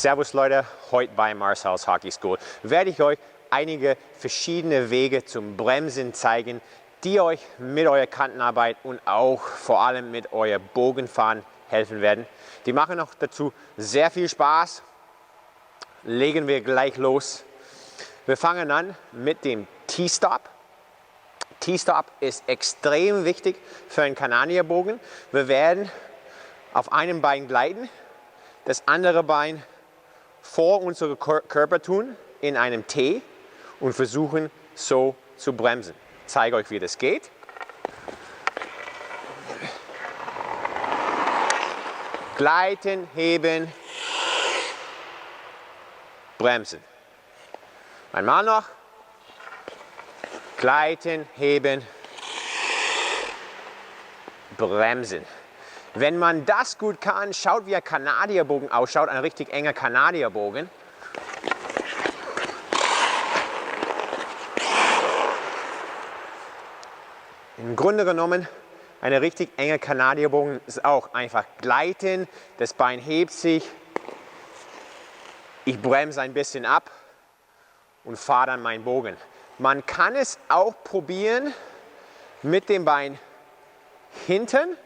Servus Leute, heute bei Marcel's Hockey School werde ich euch einige verschiedene Wege zum Bremsen zeigen, die euch mit eurer Kantenarbeit und auch vor allem mit euer Bogenfahren helfen werden. Die machen noch dazu sehr viel Spaß. Legen wir gleich los. Wir fangen an mit dem T-Stop. T-Stop ist extrem wichtig für einen Kanadierbogen. Wir werden auf einem Bein gleiten, das andere Bein vor unsere Körper tun in einem T und versuchen so zu bremsen. Ich zeige euch, wie das geht. Gleiten, heben, bremsen. Einmal noch. Gleiten, heben, bremsen. Wenn man das gut kann, schaut wie ein Kanadierbogen ausschaut, ein richtig enger Kanadierbogen. Im Grunde genommen, eine richtig enge Kanadierbogen ist auch einfach gleiten, das Bein hebt sich, ich bremse ein bisschen ab und fahre dann meinen Bogen. Man kann es auch probieren mit dem Bein hinten.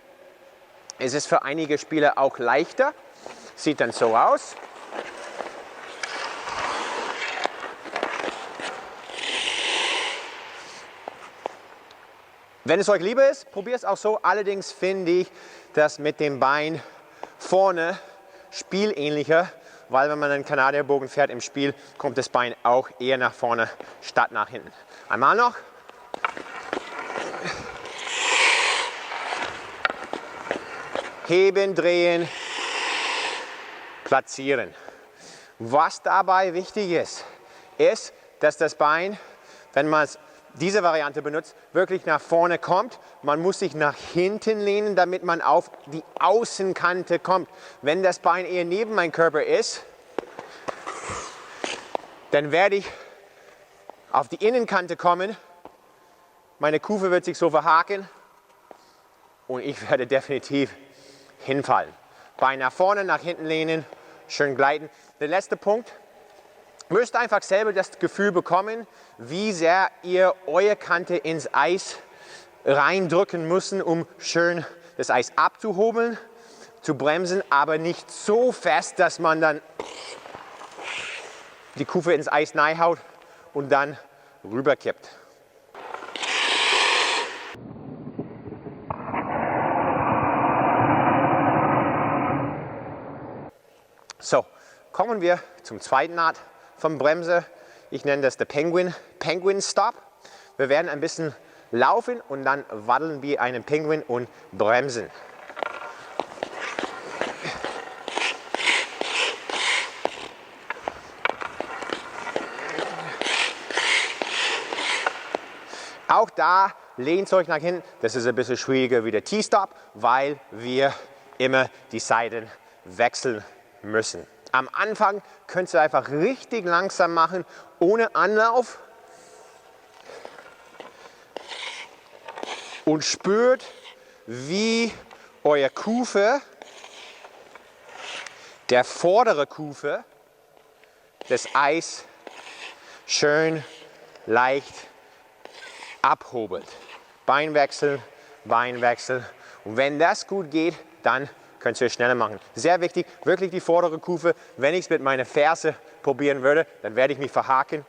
Es ist für einige Spieler auch leichter. Sieht dann so aus. Wenn es euch lieber ist, probiert es auch so. Allerdings finde ich das mit dem Bein vorne spielähnlicher, weil wenn man einen Kanadierbogen fährt im Spiel, kommt das Bein auch eher nach vorne statt nach hinten. Einmal noch. Heben, drehen, platzieren. Was dabei wichtig ist, ist, dass das Bein, wenn man diese Variante benutzt, wirklich nach vorne kommt. Man muss sich nach hinten lehnen, damit man auf die Außenkante kommt. Wenn das Bein eher neben meinem Körper ist, dann werde ich auf die Innenkante kommen. Meine Kufe wird sich so verhaken und ich werde definitiv hinfallen. Bein nach vorne, nach hinten lehnen, schön gleiten. Der letzte Punkt. Ihr müsst einfach selber das Gefühl bekommen, wie sehr ihr eure Kante ins Eis reindrücken müssen, um schön das Eis abzuhobeln, zu bremsen, aber nicht so fest, dass man dann die Kufe ins Eis reinhaut und dann rüberkippt. So, kommen wir zum zweiten Art vom Bremse. Ich nenne das der Penguin Stop. Wir werden ein bisschen laufen und dann waddeln wie einen Penguin und bremsen. Auch da lehnt euch nach hinten. Das ist ein bisschen schwieriger wie der T-Stop, weil wir immer die Seiten wechseln müssen. Am Anfang könnt ihr einfach richtig langsam machen, ohne Anlauf. Und spürt, wie euer Kufe, der vordere Kufe, das Eis schön leicht abhobelt. Bein wechseln, Bein wechseln. Und wenn das gut geht, dann könnt ihr es schneller machen. Sehr wichtig, wirklich die vordere Kufe. Wenn ich es mit meiner Ferse probieren würde, dann werde ich mich verhaken.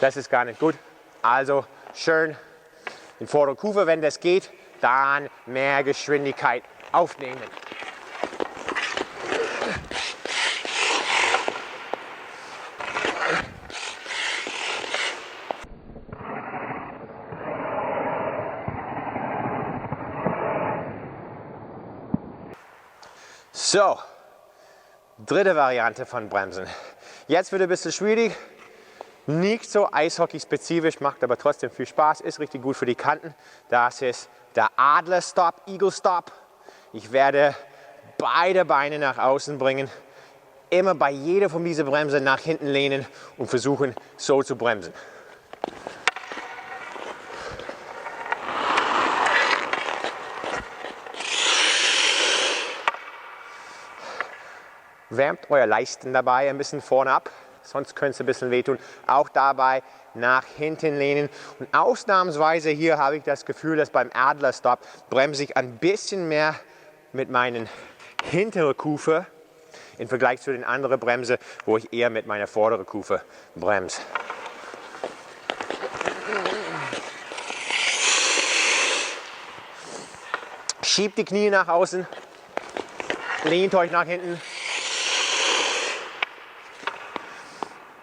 Das ist gar nicht gut. Also schön die vordere Kufe, wenn das geht, dann mehr Geschwindigkeit aufnehmen. So, dritte Variante von Bremsen. Jetzt wird ein bisschen schwierig, nicht so Eishockey-spezifisch, macht aber trotzdem viel Spaß, ist richtig gut für die Kanten. Das ist der Adler-Stop, Eagle-Stop. Ich werde beide Beine nach außen bringen, immer bei jeder von diesen Bremsen nach hinten lehnen und versuchen so zu bremsen. Wärmt euer Leisten dabei ein bisschen vorne ab, sonst könnte es ein bisschen wehtun. Auch dabei nach hinten lehnen. Und ausnahmsweise hier habe ich das Gefühl, dass beim Adler-Stop bremse ich ein bisschen mehr mit meinen hinteren Kufe im Vergleich zu den anderen Bremse, wo ich eher mit meiner vorderen Kufe bremse. Schiebt die Knie nach außen, lehnt euch nach hinten.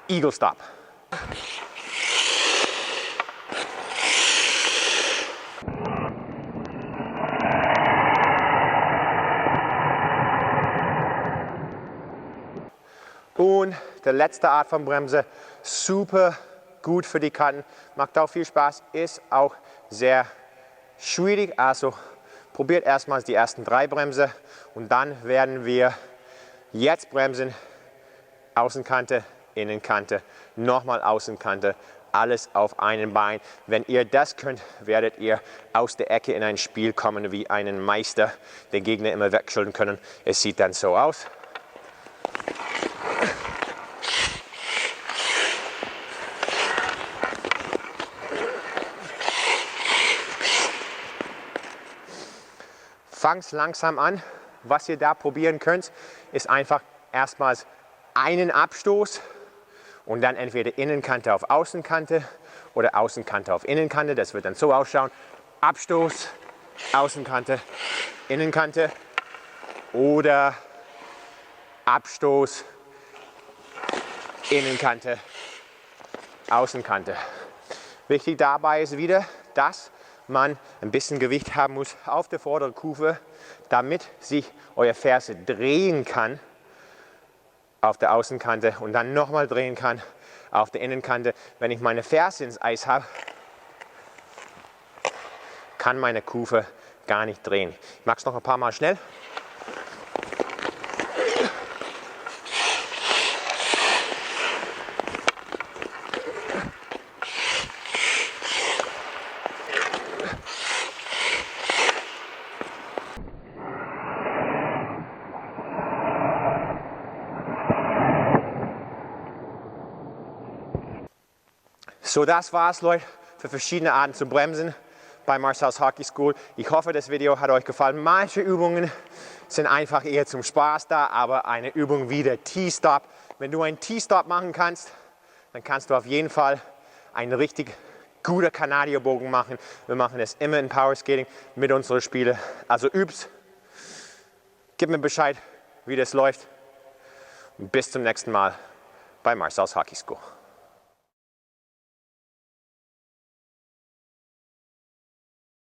Eagle Stop. Und der letzte Art von Bremse, super gut für die Kanten, macht auch viel Spaß, ist auch sehr schwierig. Also probiert erstmals die ersten 3 Bremse und dann werden wir jetzt bremsen, Außenkante, Innenkante, nochmal Außenkante, alles auf einem Bein. Wenn ihr das könnt, werdet ihr aus der Ecke in ein Spiel kommen wie einen Meister, den Gegner immer wegschulden können. Es sieht dann so aus. Fangt langsam an. Was ihr da probieren könnt, ist einfach erstmals einen Abstoß und dann entweder Innenkante auf Außenkante oder Außenkante auf Innenkante. Das wird dann so ausschauen. Abstoß, Außenkante, Innenkante oder Abstoß, Innenkante, Außenkante. Wichtig dabei ist wieder, dass man ein bisschen Gewicht haben muss auf der vorderen Kufe, damit sich euer Ferse drehen kann auf der Außenkante und dann nochmal drehen kann auf der Innenkante. Wenn ich meine Ferse ins Eis habe, kann meine Kufe gar nicht drehen. Ich mache es noch ein paar Mal schnell. So, das war's, Leute, für verschiedene Arten zu bremsen bei Marcel's Hockey School. Ich hoffe, das Video hat euch gefallen. Manche Übungen sind einfach eher zum Spaß da, aber eine Übung wie der T-Stop. Wenn du einen T-Stop machen kannst, dann kannst du auf jeden Fall einen richtig guten Kanadierbogen machen. Wir machen es immer in Power Skating mit unseren Spielen. Also üb's. Gib mir Bescheid, wie das läuft. Und bis zum nächsten Mal bei Marcel's Hockey School.